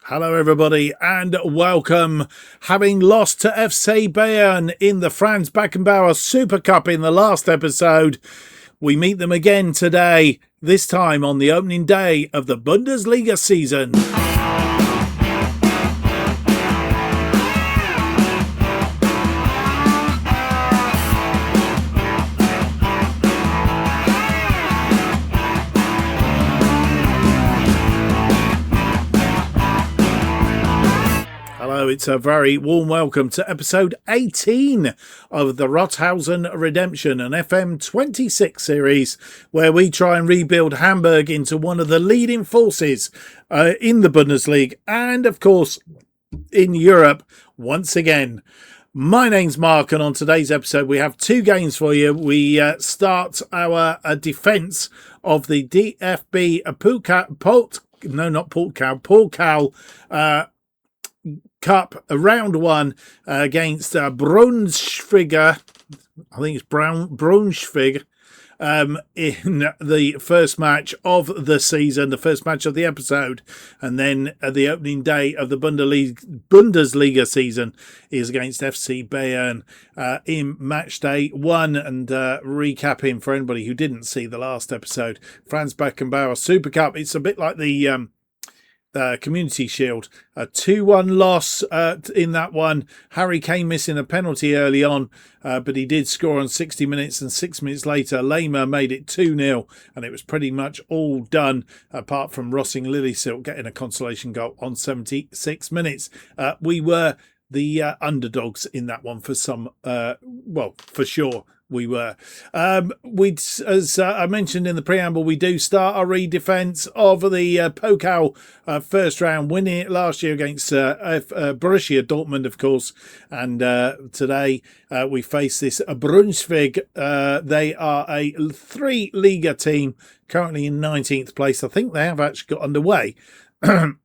Hello everybody and welcome. Having lost to FC Bayern in the Franz Beckenbauer Supercup in the last episode, we meet them again today, this time on the opening day of the Bundesliga season. It's a very warm welcome to episode 18 of the Rothosen Redemption, an FM26 series where we try and rebuild Hamburg into one of the leading forces in the Bundesliga and, of course, in Europe once again. My name's Mark, and on today's episode we have two games for you. We start our defence of the DFB-Pokal Cup round one against Braunsweig. I think it's Braunsweig in the first match of the season, the first match of the episode, and then the opening day of the Bundesliga season is against FC Bayern in match day one. And recapping for anybody who didn't see the last episode, Franz Beckenbauer Super Cup. It's a bit like the Community Shield, a 2-1 loss in that one. Harry Kane missing a penalty early on, but he did score on 60 minutes, and 6 minutes later Lehmer made it 2-0, and it was pretty much all done apart from Rosing Lillesilk getting a consolation goal on 76 minutes. We were the underdogs in that one for some, for sure. We were. As I mentioned in the preamble, we do start our re-defence of the Pokal first round, winning it last year against Borussia Dortmund, of course. And today we face this Braunsweig. They are a 3-Liga team, currently in 19th place. I think they have actually got underway in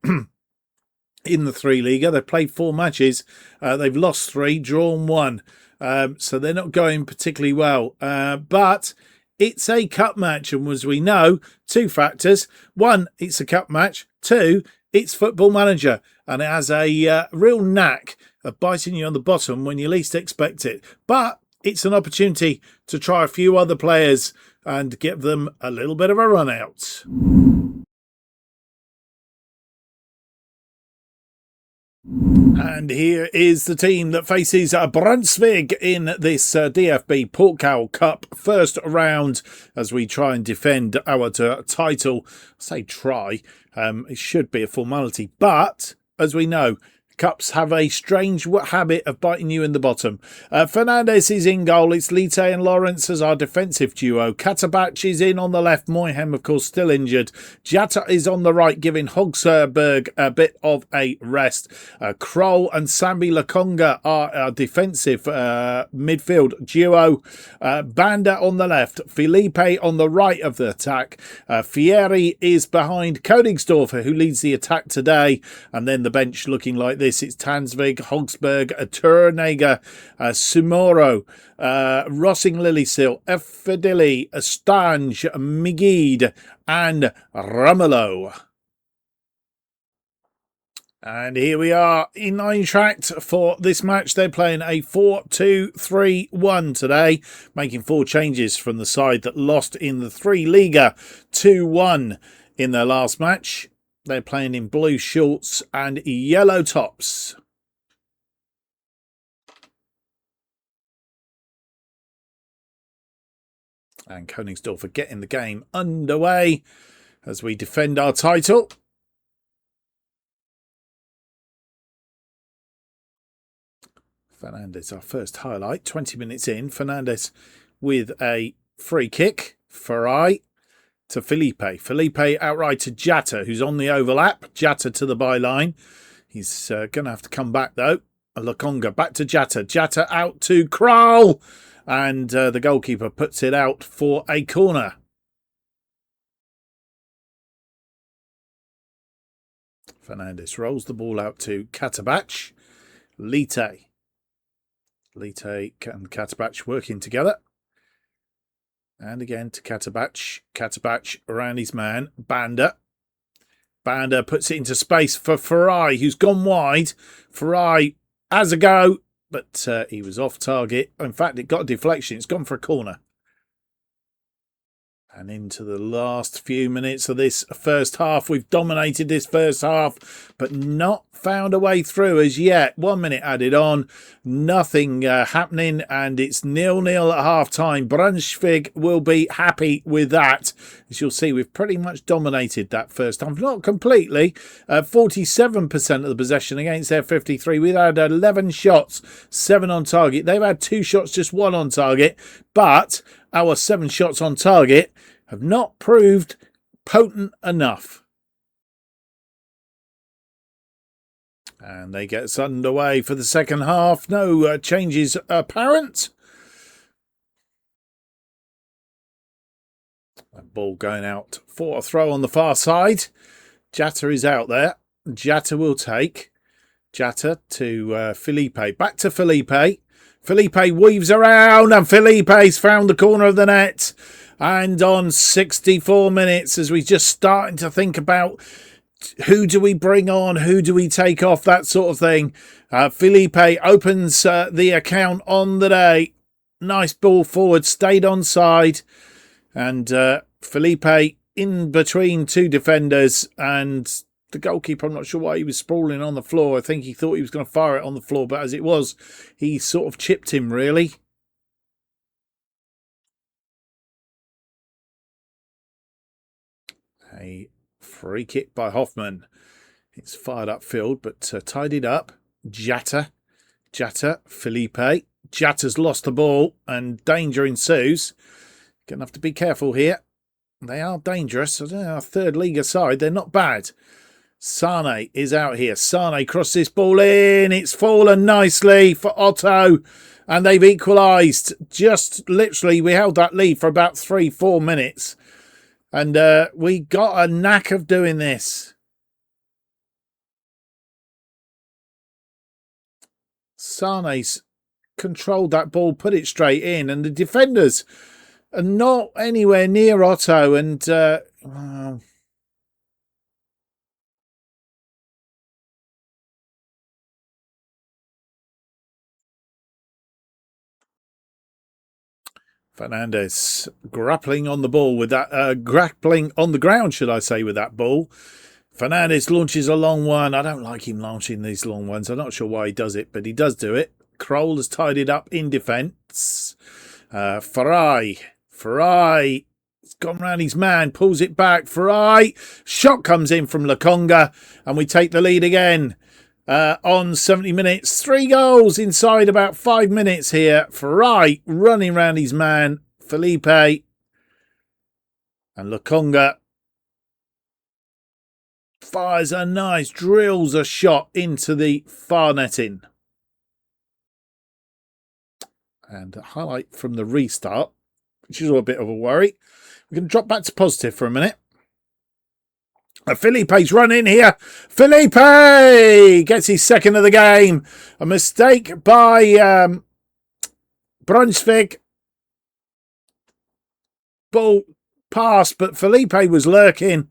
the 3-Liga. They've played 4 matches. They've lost 3, drawn 1. So they're not going particularly well. But it's a cup match. And as we know, 2 factors. 1, it's a cup match. 2, it's Football Manager. And it has a real knack of biting you on the bottom when you least expect it. But it's an opportunity to try a few other players and give them a little bit of a run out. And here is the team that faces Braunsweig in this DFB-Pokal Cup first round as we try and defend our title. I say try, it should be a formality, but as we know, cups have a strange habit of biting you in the bottom. Fernandes is in goal. It's Lite and Lawrence as our defensive duo. Katabach is in on the left. Moyhem, of course, still injured. Jatta is on the right, giving Hogsberg a bit of a rest. Kroll and Sambi Lakonga are our defensive midfield duo. Banda on the left. Felipe on the right of the attack. Fieri is behind Königsdorfer, who leads the attack today. And then the bench looking like this. It's Tansvig, Hogsberg, Turneger, Sumoro, Rosing Lillesilk, Efedili, Stange, Migid, and Ramelow. And here we are in Eintracht for this match. They're playing a 4-2-3-1 today, making 4 changes from the side that lost in the 3-Liga 2-1 in their last match. They're playing in blue shorts and yellow tops. And Königsdorfer getting the game underway as we defend our title. Fernandes, our first highlight. 20 minutes in. Fernandes with a free kick. Farai to Felipe. Felipe outright to Jatta, who's on the overlap. Jatta to the byline. He's going to have to come back, though. Lakonga back to Jatta. Jatta out to Kroll. And the goalkeeper puts it out for a corner. Fernandes rolls the ball out to Katabach. Lite and Katabach working together. And again to Katabach. Katabach around his man. Banda. Bander puts it into space for Farai, who's gone wide. Farai has a go, but he was off target. In fact, it got a deflection. It's gone for a corner. And into the last few minutes of this first half. We've dominated this first half, but not found a way through as yet. 1 minute added on. Nothing happening, and it's 0-0 at half-time. Braunsweig will be happy with that. As you'll see, we've pretty much dominated that first half. Not completely. 47% of the possession against their 53. We've had 11 shots, 7 on target. They've had 2 shots, just 1 on target. But our 7 shots on target have not proved potent enough. And they get us underway for the second half. No changes apparent. That ball going out for a throw on the far side. Jatta is out there. Jatta will take. Jatta to Felipe. Back to Felipe. Felipe weaves around, and Felipe's found the corner of the net. And on 64 minutes, as we're just starting to think about who do we bring on, who do we take off, that sort of thing. Felipe opens the account on the day. Nice ball forward, stayed onside. And Felipe in between 2 defenders, and the goalkeeper, I'm not sure why he was sprawling on the floor. I think he thought he was going to fire it on the floor, but as it was, he sort of chipped him, really. A free kick by Hoffman. It's fired upfield, but tidied up. Jatta, Felipe. Jatta's lost the ball, and danger ensues. Going to have to be careful here. They are dangerous. I don't know, our third league side, they're not bad. Sane is out here. Sane crosses this ball in. It's fallen nicely for Otto. And they've equalised. Just literally, we held that lead for about 3-4 minutes. And we got a knack of doing this. Sane's controlled that ball, put it straight in. And the defenders are not anywhere near Otto. And Fernandez grappling on the ball with that, grappling on the ground, should I say, with that ball. Fernandez launches a long one. I don't like him launching these long ones. I'm not sure why he does it, but he does do it. Kroll has tied it up in defence. Farai. He's gone round his man, pulls it back. Farai. Shot comes in from Lokonga, and we take the lead again. On 70 minutes, 3 goals inside about 5 minutes here. Farai running round his man, Felipe, and Lokonga fires a nice, drills a shot into the far netting. And a highlight from the restart, which is a bit of a worry. We're going to drop back to positive for a minute. Felipe's run in here. Felipe gets his second of the game. A mistake by Braunsweig. Ball passed, but Felipe was lurking.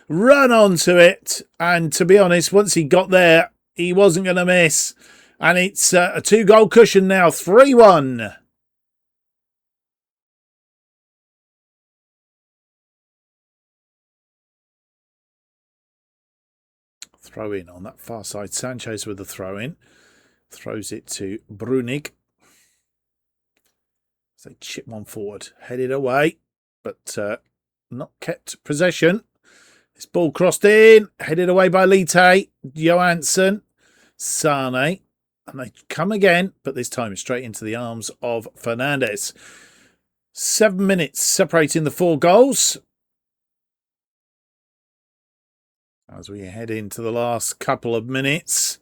Run onto it. And to be honest, once he got there, he wasn't going to miss. And it's a 2-goal cushion now. 3-1. Throw in on that far side. Sanchez with the throw in. Throws it to Brunig. They chip one forward. Headed away, but not kept possession. This ball crossed in. Headed away by Lite. Johansson. Sane. And they come again, but this time straight into the arms of Fernandez. 7 minutes separating the 4 goals. As we head into the last couple of minutes,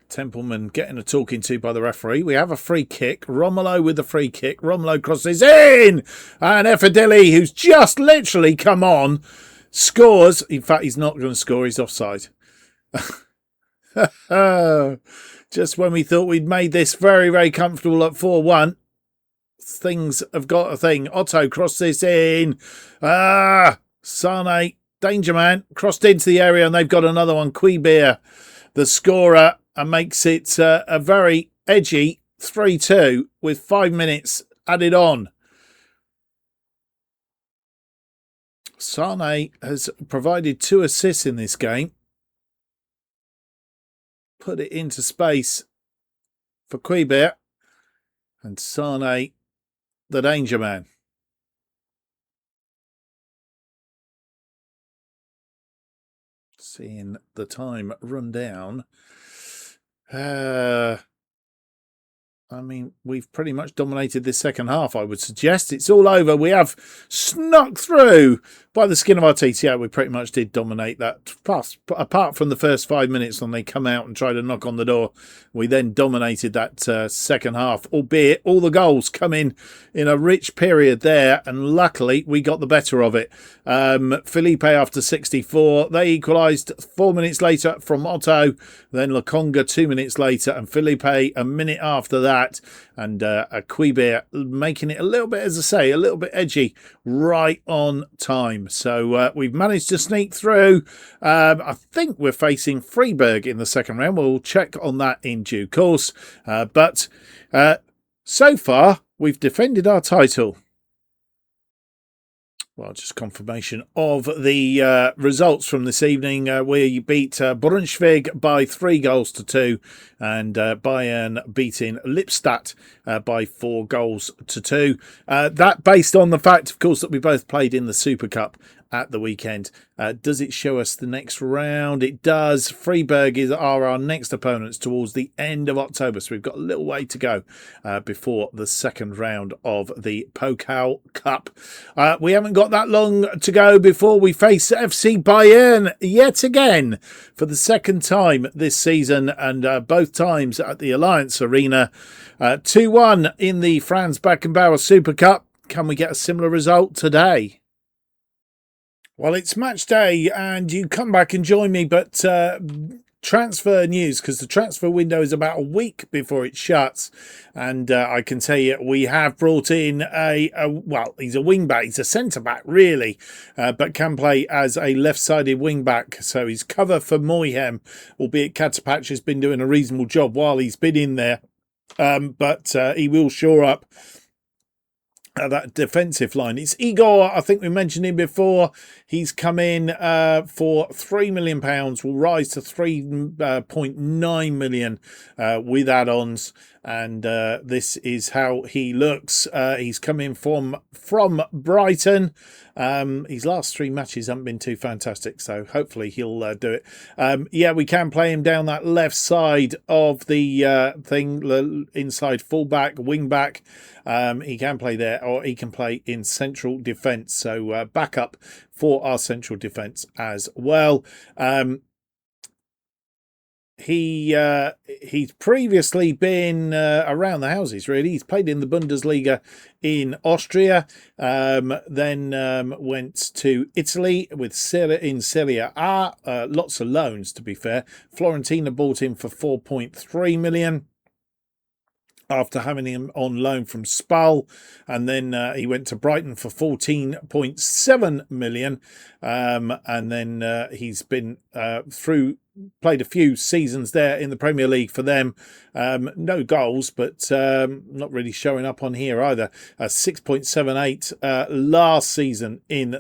Templeman getting a talking to by the referee. We have a free kick. Romelu with the free kick. Romelu crosses in. And Efedili, who's just literally come on, scores. In fact, he's not going to score. He's offside. Just when we thought we'd made this very, very comfortable at 4-1, things have got a thing. Otto crosses this in. Sane Danger man crossed into the area, and they've got another one. Quebeer, the scorer, and makes it a very edgy 3-2 with 5 minutes added on. Sane has provided 2 assists in this game. Put it into space for Quebeer. And Sane, the danger man. Seeing the time run down. I mean, we've pretty much dominated this second half, I would suggest. It's all over. We have snuck through by the skin of our teeth. Yeah, we pretty much did dominate that pass. Apart from the first 5 minutes when they come out and try to knock on the door, we then dominated that second half, albeit all the goals come in a rich period there, and luckily we got the better of it. Felipe after 64, they equalised 4 minutes later from Otto, then Lokonga 2 minutes later, and Felipe a minute after that. And a Quebeer making it a little bit, as I say, a little bit edgy right on time. So we've managed to sneak through. I think we're facing Freiburg in the second round. We'll check on that in due course. But so far, we've defended our title. Well, just confirmation of the results from this evening. We beat Braunsweig by 3-2, and Bayern beating Lippstadt by 4-2. That based on the fact, of course, that we both played in the Supercup at the weekend. Does it show us the next round? It does. Freiburg are our next opponents towards the end of October, so we've got a little way to go before the second round of the Pokal Cup. We haven't got that long to go before we face FC Bayern yet again for the second time this season, and both times at the Alliance Arena. 2-1 in the Franz Beckenbauer Super Cup. Can we get a similar result today? Well, it's match day and you come back and join me, but transfer news, because the transfer window is about a week before it shuts, and I can tell you we have brought in well, he's a wing back, he's a centre back really, but can play as a left-sided wing back, so he's cover for Moyhem, albeit Katapach has been doing a reasonable job while he's been in there, but he will shore up that defensive line. It's Igor, I think we mentioned him before. He's come in for £3 million, will rise to 3.9 million with add-ons, and this is how he looks. He's come in from Brighton. His last 3 matches haven't been too fantastic, so hopefully he'll do it. Yeah, we can play him down that left side of the thing, inside fullback, wing back. He can play there, or he can play in central defence, so backup for our central defence as well. He's previously been around the houses, really. He's played in the Bundesliga in Austria, then went to Italy with Serie A. Lots of loans, to be fair. Fiorentina bought him for 4.3 million. After having him on loan from Spal, and then he went to Brighton for 14.7 million, and then he's been played a few seasons there in the Premier League for them. No goals, but not really showing up on here either. 6.78 last season in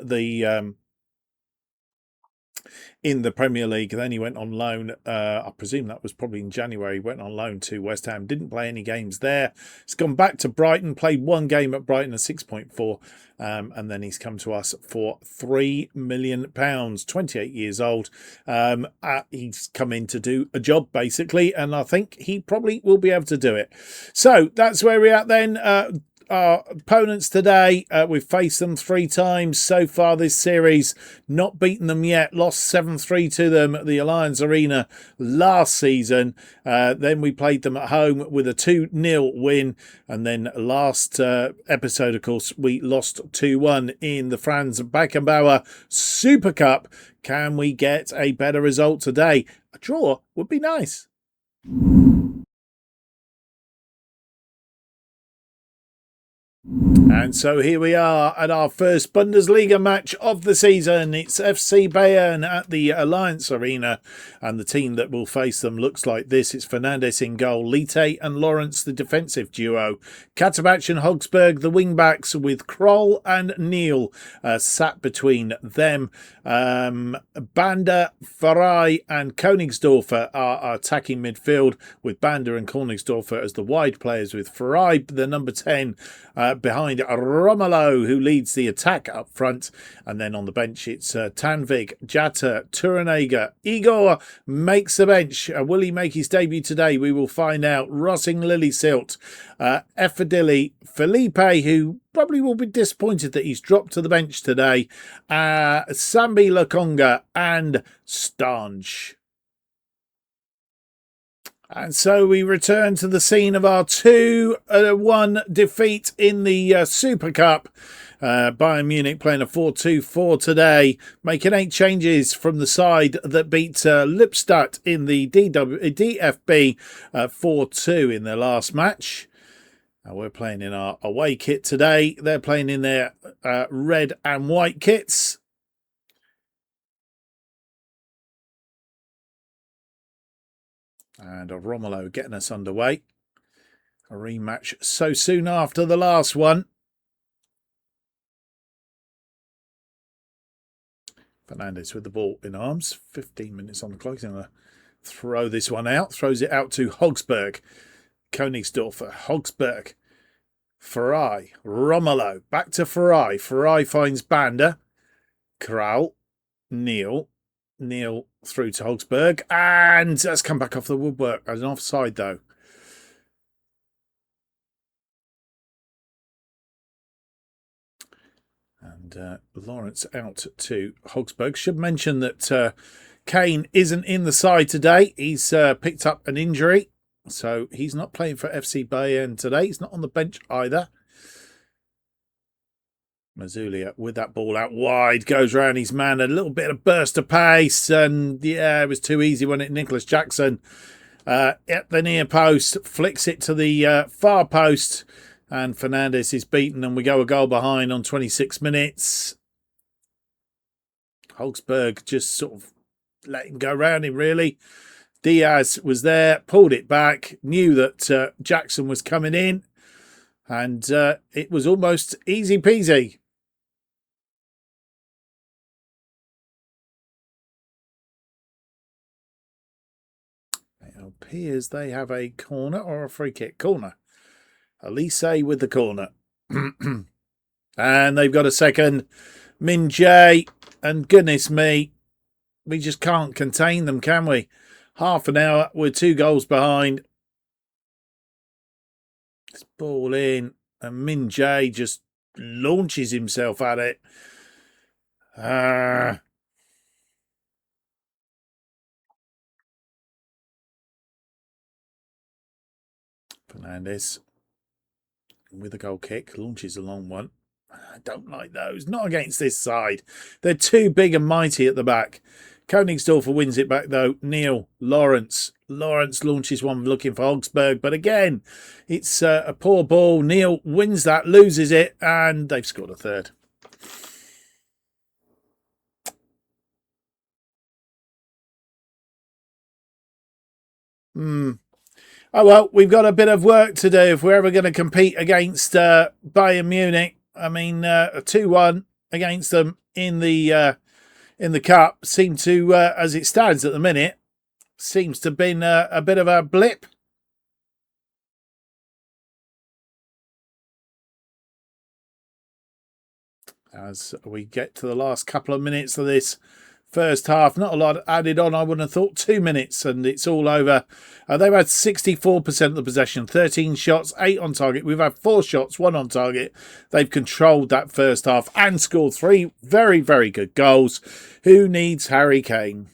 the Premier League. Then he went on loan, I presume that was probably in January, he went on loan to West Ham, didn't play any games there. He's gone back to Brighton, played 1 game at Brighton, a 6.4, and then he's come to us for £3 million, 28 years old. He's come in to do a job, basically, and I think he probably will be able to do it. So that's where we're at then. Our opponents today, we've faced them 3 times so far this series, not beaten them yet, lost 7-3 to them at the Alliance Arena last season. Then we played them at home with a 2-0 win, and then last episode, of course, we lost 2-1 in the Franz Beckenbauer Super Cup. Can we get a better result today? A draw would be nice. And so here we are at our first Bundesliga match of the season. It's FC Bayern at the Alliance Arena, and the team that will face them looks like this. It's Fernandes in goal, Lite and Lawrence the defensive duo, Katabach and Hogsberg the wing-backs, with Kroll and Neil sat between them. Banda, Farai and Königsdorfer are attacking midfield, with Banda and Königsdorfer as the wide players, with Farai the number 10 behind Romelu, who leads the attack up front. And then on the bench, it's Tanvig, Jatta, Turanega. Igor makes the bench. Will he make his debut today? We will find out. Rossing Lillisilt, Effadili, Felipe, who probably will be disappointed that he's dropped to the bench today, Sambi Lakonga and Stange. And so we return to the scene of our 2-1 defeat in the Supercup. Bayern Munich playing a 4-2-4 today, making 8 changes from the side that beat Lippstadt in the DFB 4-2 in their last match. We're playing in our away kit today. They're playing in their red and white kits. And Romelu getting us underway. A rematch so soon after the last one. Fernandes with the ball in arms. 15 minutes on the clock. He's going to throw this one out. Throws it out to Hogsberg. Königsdorfer. Hogsberg. Farai. Romelu. Back to Farai. Farai finds Banda. Kral. Neil. Neil through to Hogsberg, and that's come back off the woodwork as an offside though. And Lawrence out to Hogsberg. Should mention that Kane isn't in the side today. He's picked up an injury, so he's not playing for FC Bayern today. He's not on the bench either. Mazulia with that ball out wide, goes round his man, a little bit of burst of pace, and yeah, it was too easy, wasn't it? Nicholas Jackson at the near post, flicks it to the far post, and Fernandes is beaten, and we go a goal behind on 26 minutes. Hogsberg just sort of let him go round him, really. Diaz was there, pulled it back, knew that Jackson was coming in, and it was almost easy peasy. It appears they have a corner or a free kick. Corner. Elise with the corner. And they've got a second. Min Jae, and goodness me, we just can't contain them, can we? Half an hour, we're 2 goals behind. This ball in, and Min Jae just launches himself at it. Fernandes with a goal kick, launches a long one. I don't like those. Not against this side. They're too big and mighty at the back. Königsdorfer wins it back though. Neil, Lawrence. Lawrence launches one looking for Hogsberg, but again, it's a poor ball. Neil wins that, loses it, and they've scored a third. Oh, well, we've got a bit of work to do if we're ever going to compete against Bayern Munich. I mean, a 2-1 against them in the cup seemed to, as it stands at the minute, seems to have been a bit of a blip. As we get to the last couple of minutes of this first half, not a lot added on. I wouldn't have thought 2 minutes and it's all over. They've had 64% of the possession, 13 shots, 8 on target. We've had 4 shots, 1 on target. They've controlled that first half and scored 3 very, very good goals. Who needs Harry Kane?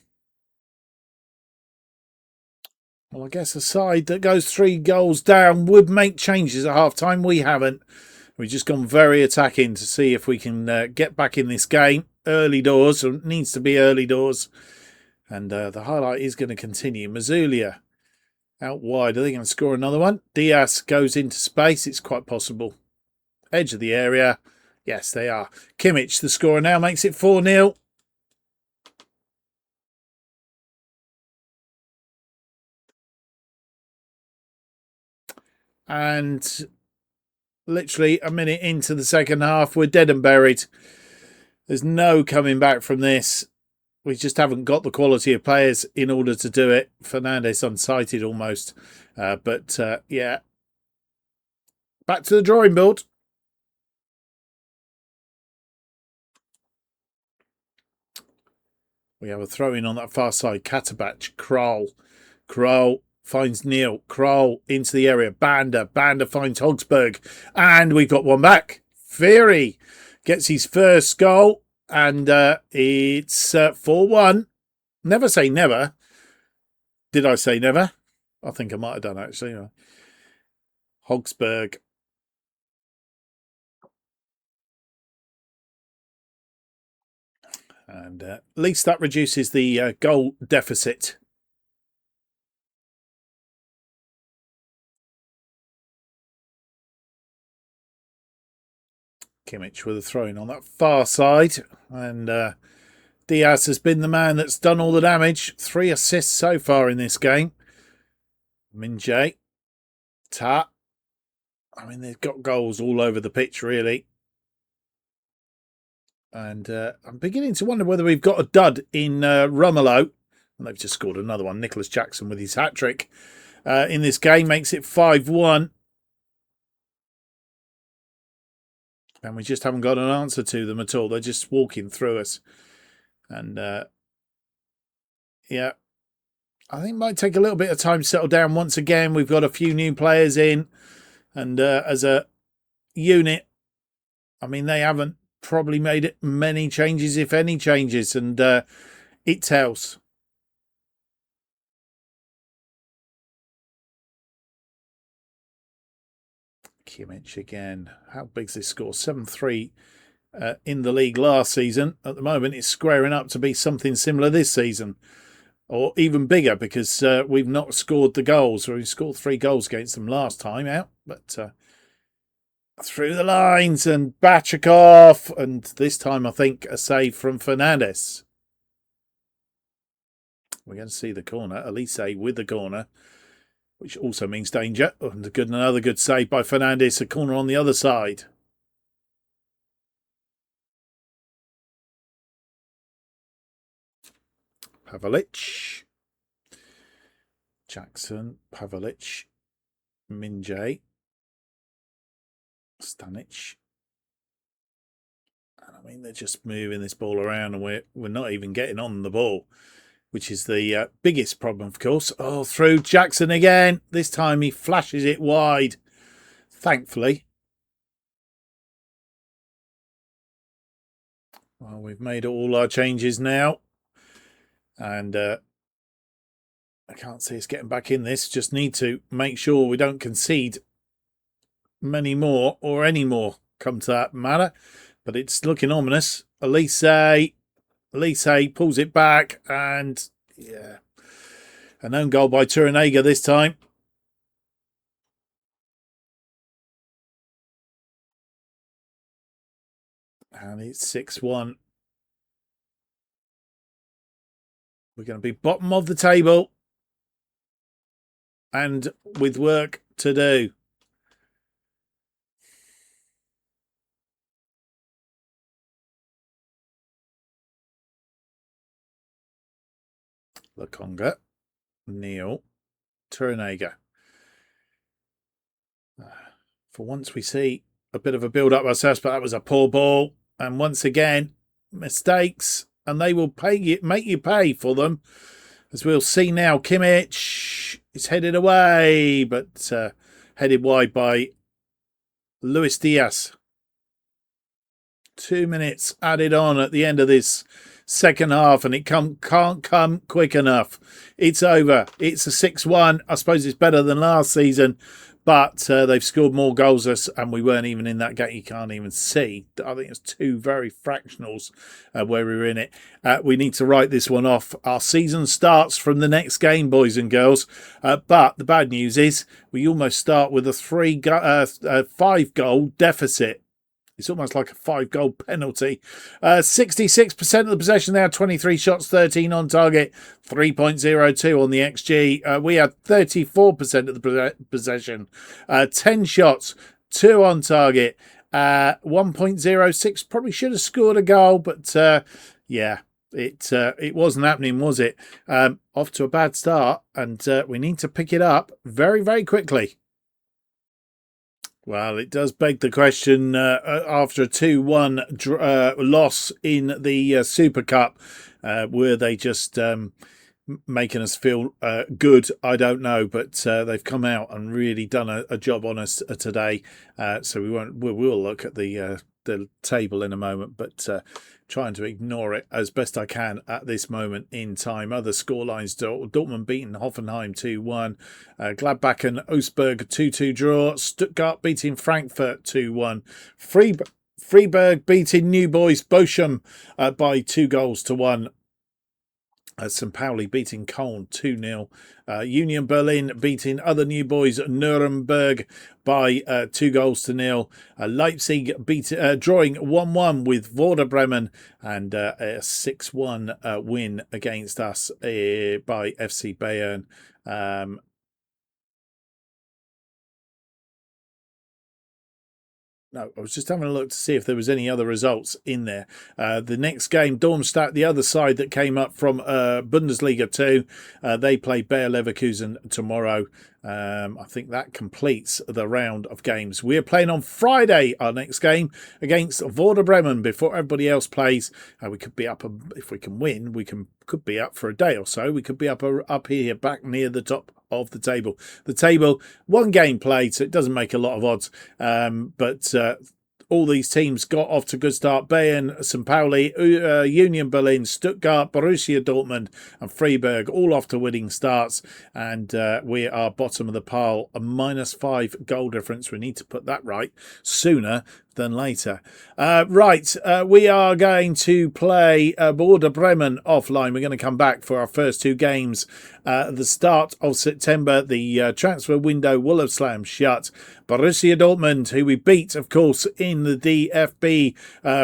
Well, I guess a side that goes 3 goals down would make changes at half-time. We haven't. We've just gone very attacking to see if we can get back in this game. Early doors, or it needs to be early doors. And the highlight is going to continue. Mazulia out wide. Are they going to score another one? Diaz goes into space. It's quite possible. Edge of the area. Yes, they are. Kimmich, the scorer, now makes it 4-0. And literally a minute into the second half, we're dead and buried. There's no coming back from this. We just haven't got the quality of players in order to do it. Fernandes unsighted almost. Yeah. Back to the drawing board. We have a throw-in on that far side. Katabach, Kroll finds Neil. Kroll into the area. Banda finds Hogsberg. And we've got one back. Fury gets his first goal. And it's 4-1. Never say never. Did I say never? I think I might have done, actually. Hogsberg. And at least that reduces the goal deficit. Kimmich with a throw-in on that far side. And Diaz has been the man that's done all the damage. 3 assists so far in this game. Min-jae. Ta. I mean, they've got goals all over the pitch, really. And I'm beginning to wonder whether we've got a dud in Romelu. And they've just scored another one. Nicholas Jackson with his hat-trick in this game makes it 5-1. And we just haven't got an answer to them at all. They're just walking through us. And, yeah, I think it might take a little bit of time to settle down. Once again, we've got a few new players in. And as a unit, I mean, they haven't probably made many changes, if any changes. And it tells. Kimmich again. How big's this score? 7-3 in the league last season. At the moment, it's squaring up to be something similar this season. Or even bigger, because we've not scored the goals. We scored 3 goals against them last time out. But through the lines and Bachakov. And this time, I think, a save from Fernandes. We're going to see the corner. Elise with the corner, which also means danger. And another good save by Fernandes. A corner on the other side. Pavlic. Jackson. Pavlic. Min-jae. Stanic. I mean, they're just moving this ball around and we're not even getting on the ball, which is the biggest problem, of course. Oh, through Jackson again. This time he flashes it wide, thankfully. Well, we've made all our changes now. And I can't see us getting back in this. Just need to make sure we don't concede many more or any more, come to that matter. But it's looking ominous. Elise pulls it back, and yeah, an own goal by Turanega this time. And it's 6-1. We're going to be bottom of the table and with work to do. Lakonga, Neil, Turanega. For once we see a bit of a build-up ourselves, but that was a poor ball. And once again, mistakes, and they will make you pay for them. As we'll see now, Kimmich is headed away, but headed wide by Luis Diaz. 2 minutes added on at the end of this second half, and it can't come quick enough. It's over. It's a 6-1. I suppose it's better than last season, but they've scored more goals than us, and we weren't even in that game. You can't even see. I think it's 2 very fractionals where we were in it. We need to write this one off. Our season starts from the next game, boys and girls. But the bad news is we almost start with a 5-goal deficit. It's almost like a 5-goal penalty. 66% of the possession there, 23 shots, 13 on target, 3.02 on the XG. We had 34% of the possession, 10 shots, 2 on target, 1.06. Probably should have scored a goal, but yeah, it wasn't happening, was it? Off to a bad start, and we need to pick it up very, very quickly. Well, it does beg the question, after a 2-1 loss in the Super Cup, were they just making us feel good? I don't know, but they've come out and really done a job on us today. So we'll look at the table in a moment, but trying to ignore it as best I can at this moment in time. Other scorelines: Dortmund beating Hoffenheim 2-1, Gladbach and Augsburg 2-2 draw, Stuttgart beating Frankfurt 2-1, Freiburg beating New Boys Bochum by 2-1. St. Pauli beating Köln 2-0. Union Berlin beating other New Boys Nuremberg by 2-0. Leipzig drawing 1-1 with Werder Bremen, and a 6-1 win against us by FC Bayern. No, I was just having a look to see if there was any other results in there. The next game, Darmstadt, the other side that came up from Bundesliga 2, they play Bayer Leverkusen tomorrow. I think that completes the round of games. We're playing on Friday, our next game, against Werder Bremen before everybody else plays. We could be up, if we can win, could be up for a day or so. We could be up here, back near the top of the table. The table, 1 game played, so it doesn't make a lot of odds. But all these teams got off to a good start. Bayern, St. Pauli, Union Berlin, Stuttgart, Borussia Dortmund and Freiburg all off to winning starts. And we are bottom of the pile, a -5 goal difference. We need to put that right sooner than later. We are going to play Werder Bremen offline. We're going to come back for our first 2 games at the start of September. The transfer window will have slammed shut. Borussia Dortmund, who we beat, of course, in the DFB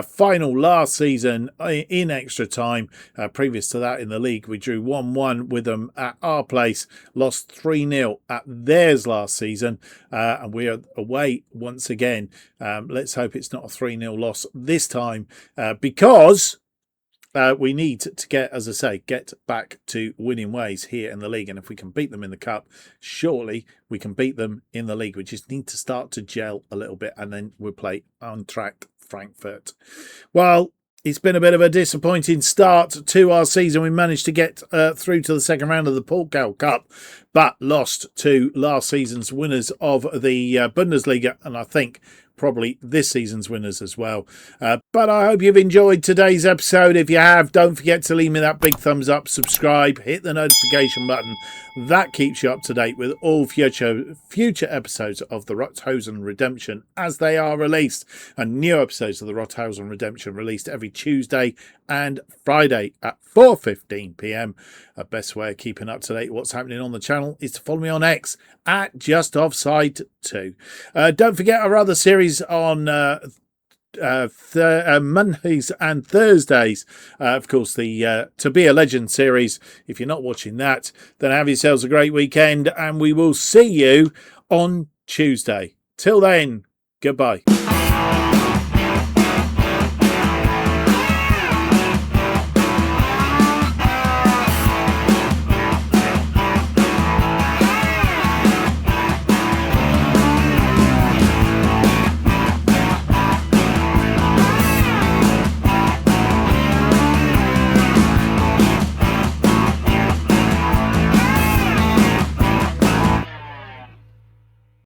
final last season in extra time. Previous to that in the league, we drew 1-1 with them at our place, lost 3-0 at theirs last season, and we are away once again. Let's hope it's not a 3-0 loss this time, because we need to get back to winning ways here in the league. And if we can beat them in the cup, surely we can beat them in the league. We just need to start to gel a little bit, and then we'll play on track Frankfurt. Well, it's been a bit of a disappointing start to our season. We managed to get through to the second round of the Pokal Cup, but lost to last season's winners of the Bundesliga, and I think probably this season's winners as well. But I hope you've enjoyed today's episode. If you have, don't forget to leave me that big thumbs up, subscribe, hit the notification button. That keeps you up to date with all future episodes of the Rothosen Redemption as they are released. And new episodes of the Rothosen Redemption released every Tuesday and Friday at 4:15 p.m. The best way of keeping up to date what's happening on the channel is to follow me on X at JustOffside2. Don't forget our other series on Mondays and Thursdays. Of course, the To Be a Legend series. If you're not watching that, then have yourselves a great weekend, and we will see you on Tuesday. Till then, goodbye.